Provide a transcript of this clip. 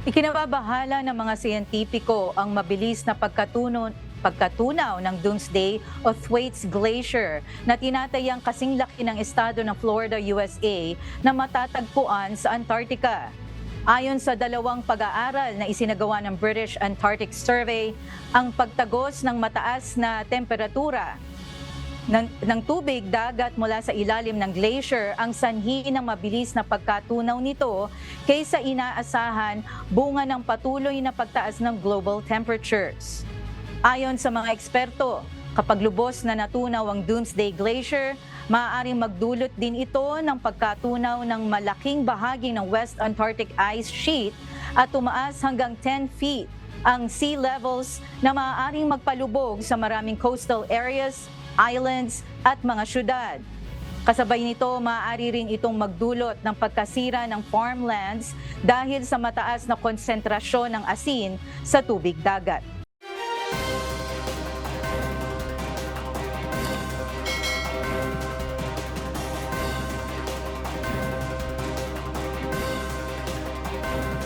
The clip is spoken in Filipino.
Ikinababahala ng mga siyentipiko ang mabilis na pagkatunaw ng Doomsday o Thwaites Glacier na tinatayang kasing laki ng estado ng Florida, USA na matatagpuan sa Antarctica. Ayon sa dalawang pag-aaral na isinagawa ng British Antarctic Survey, ang pagtagos ng mataas na temperatura ng tubig dagat mula sa ilalim ng glacier ang sanhi ng mabilis na pagkatunaw nito kaysa inaasahan bunga ng patuloy na pagtaas ng global temperatures. Ayon sa mga eksperto, kapag lubos na natunaw ang Doomsday Glacier, maaaring magdulot din ito ng pagkatunaw ng malaking bahagi ng West Antarctic ice sheet at tumaas hanggang 10 feet ang sea levels na maaaring magpalubog sa maraming coastal areas, islands at mga syudad. Kasabay nito, maaari rin itong magdulot ng pagkasira ng farmlands dahil sa mataas na konsentrasyon ng asin sa tubig dagat.